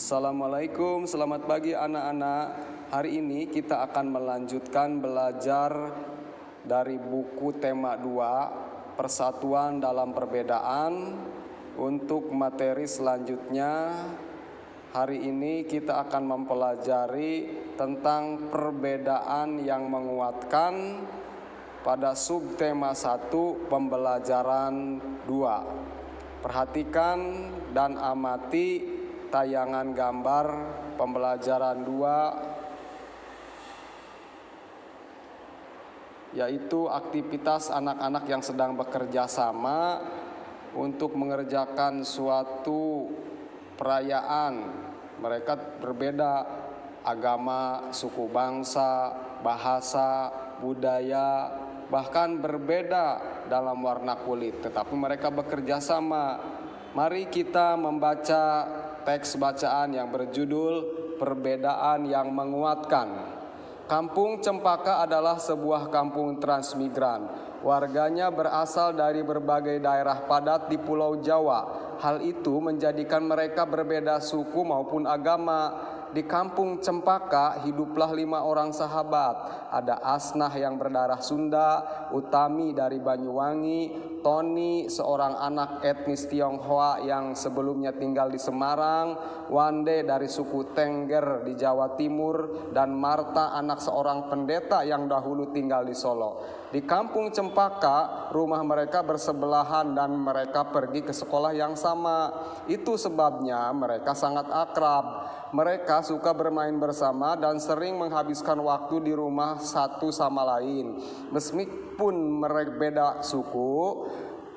Assalamualaikum, selamat pagi anak-anak. Hari ini kita akan melanjutkan belajar dari buku tema 2, Persatuan dalam Perbedaan. Untuk materi selanjutnya, hari ini kita akan mempelajari tentang perbedaan yang menguatkan pada subtema 1, pembelajaran 2. Perhatikan dan amati tayangan gambar pembelajaran 2, yaitu aktivitas anak-anak yang sedang bekerja sama untuk mengerjakan suatu perayaan. Mereka berbeda agama, suku bangsa, bahasa, budaya, bahkan berbeda dalam warna kulit, tetapi mereka bekerja sama. Mari kita membaca teks bacaan yang berjudul Perbedaan yang Menguatkan. Kampung Cempaka adalah sebuah kampung transmigran. Warganya berasal dari berbagai daerah padat di Pulau Jawa. Hal itu menjadikan mereka berbeda suku maupun agama. Di kampung Cempaka hiduplah 5 orang sahabat. Ada Asnah yang berdarah Sunda, Utami dari Banyuwangi, Tony seorang anak etnis Tionghoa yang sebelumnya tinggal di Semarang, Wande dari suku Tengger di Jawa Timur, dan Marta anak seorang pendeta yang dahulu tinggal di Solo. Di kampung Cempaka, rumah mereka bersebelahan dan mereka pergi ke sekolah yang sama. Itu sebabnya mereka sangat akrab. Mereka suka bermain bersama dan sering menghabiskan waktu di rumah satu sama lain. Meskipun mereka beda suku,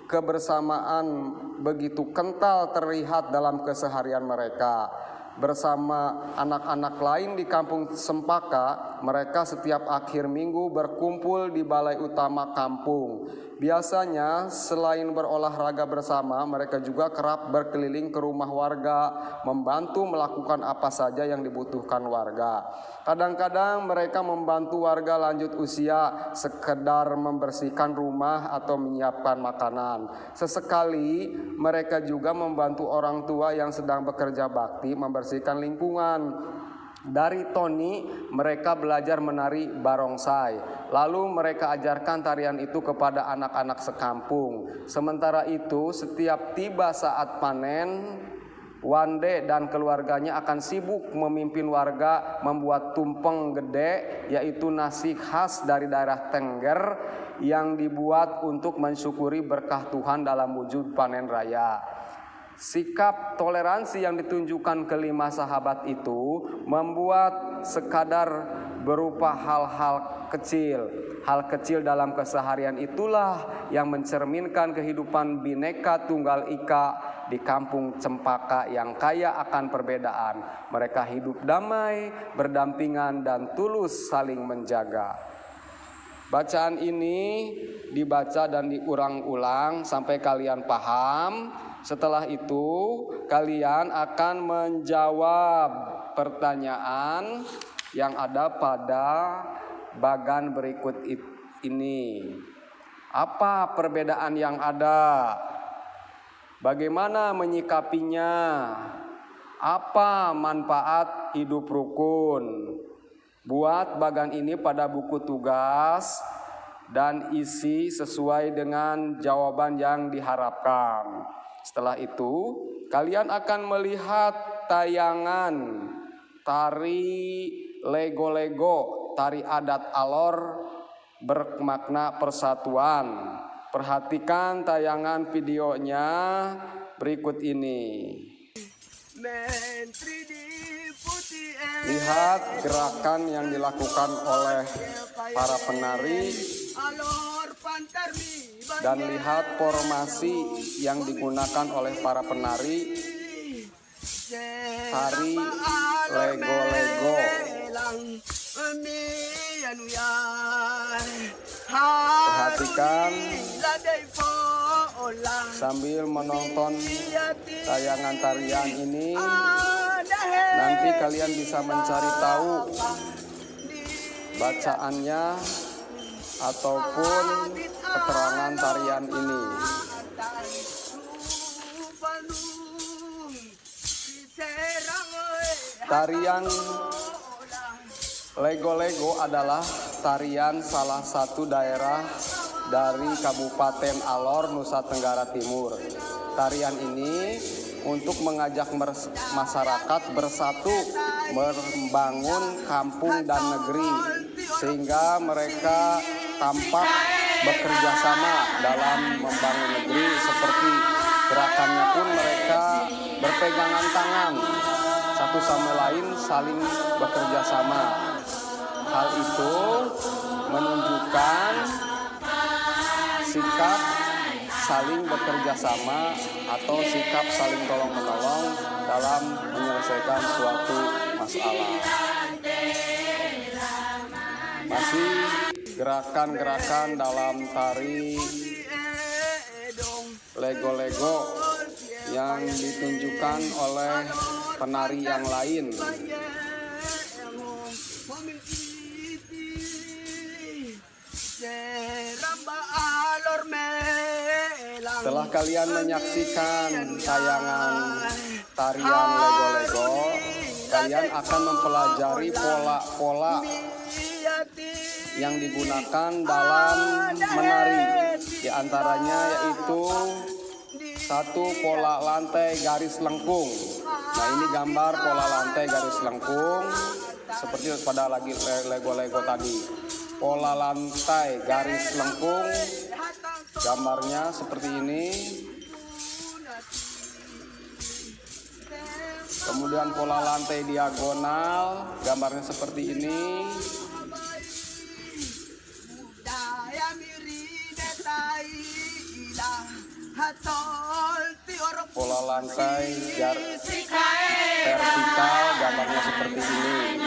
kebersamaan begitu kental terlihat dalam keseharian mereka. Bersama anak-anak lain di kampung Cempaka, mereka setiap akhir minggu berkumpul di balai utama kampung. Biasanya selain berolahraga bersama, mereka juga kerap berkeliling ke rumah warga, membantu melakukan apa saja yang dibutuhkan warga. Kadang-kadang mereka membantu warga lanjut usia, sekedar membersihkan rumah atau menyiapkan makanan. Sesekali mereka juga membantu orang tua yang sedang bekerja bakti membersihkan lingkungan. Dari Tony, mereka belajar menari barongsai. Lalu mereka ajarkan tarian itu kepada anak-anak sekampung. Sementara itu, setiap tiba saat panen, Wande dan keluarganya akan sibuk memimpin warga membuat tumpeng gede, yaitu nasi khas dari daerah Tengger yang dibuat untuk mensyukuri berkah Tuhan dalam wujud panen raya. Sikap toleransi yang ditunjukkan kelima sahabat itu membuat sekadar berupa hal-hal kecil. Hal kecil dalam keseharian itulah yang mencerminkan kehidupan Bhinneka Tunggal Ika di kampung Cempaka yang kaya akan perbedaan. Mereka hidup damai, berdampingan, dan tulus saling menjaga. Bacaan ini dibaca dan diulang-ulang sampai kalian paham. Setelah itu, kalian akan menjawab pertanyaan yang ada pada bagan berikut ini. Apa perbedaan yang ada? Bagaimana menyikapinya? Apa manfaat hidup rukun? Buat bagan ini pada buku tugas dan isi sesuai dengan jawaban yang diharapkan. Setelah itu, kalian akan melihat tayangan tari lego-lego, tari adat Alor bermakna persatuan. Perhatikan tayangan videonya berikut ini. Lihat gerakan yang dilakukan oleh para penari dan lihat formasi yang digunakan oleh para penari tari lego-lego. Perhatikan sambil menonton tayangan tarian ini, nanti kalian bisa mencari tahu bacaannya ataupun keterangan tarian ini. Tarian Lego-Lego adalah tarian salah satu daerah dari Kabupaten Alor, Nusa Tenggara Timur. Tarian ini untuk mengajak masyarakat bersatu membangun kampung dan negeri, sehingga mereka tampak bekerja sama dalam membangun negeri. Seperti gerakannya pun mereka berpegangan tangan, satu sama lain saling bekerja sama. Hal itu menunjukkan sikap saling bekerja sama atau sikap saling tolong-menolong dalam menyelesaikan suatu masalah. Masih gerakan-gerakan dalam tari Lego-Lego yang ditunjukkan oleh penari yang lain. Setelah kalian menyaksikan tayangan tarian Lego-Lego, kalian akan mempelajari pola-pola yang digunakan dalam menari. Di antaranya yaitu satu, pola lantai garis lengkung. Nah, ini gambar pola lantai garis lengkung seperti pada Lego-Lego tadi. Pola lantai garis lengkung, gambarnya seperti ini. Kemudian pola lantai diagonal, gambarnya seperti ini. Pola lantai vertikal, gambarnya seperti ini.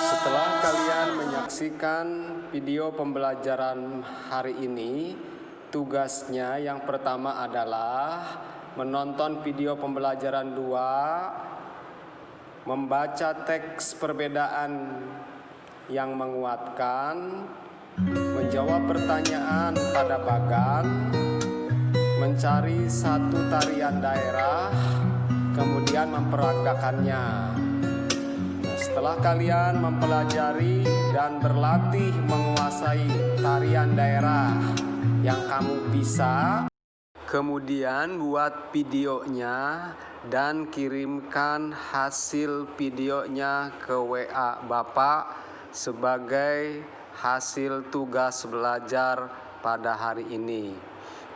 Setelah kalian menyaksikan video pembelajaran hari ini, tugasnya yang pertama adalah menonton video pembelajaran 2, membaca teks perbedaan yang menguatkan, menjawab pertanyaan pada bagan, mencari satu tarian daerah, kemudian memperagakannya. Setelah kalian mempelajari dan berlatih menguasai tarian daerah yang kamu bisa, kemudian buat videonya dan kirimkan hasil videonya ke WA Bapak sebagai hasil tugas belajar pada hari ini.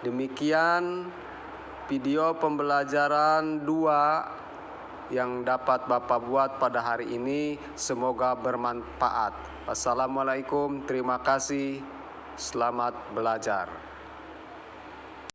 Demikian video pembelajaran 2 yang dapat Bapak buat pada hari ini. Semoga bermanfaat. Wassalamualaikum, terima kasih, selamat belajar.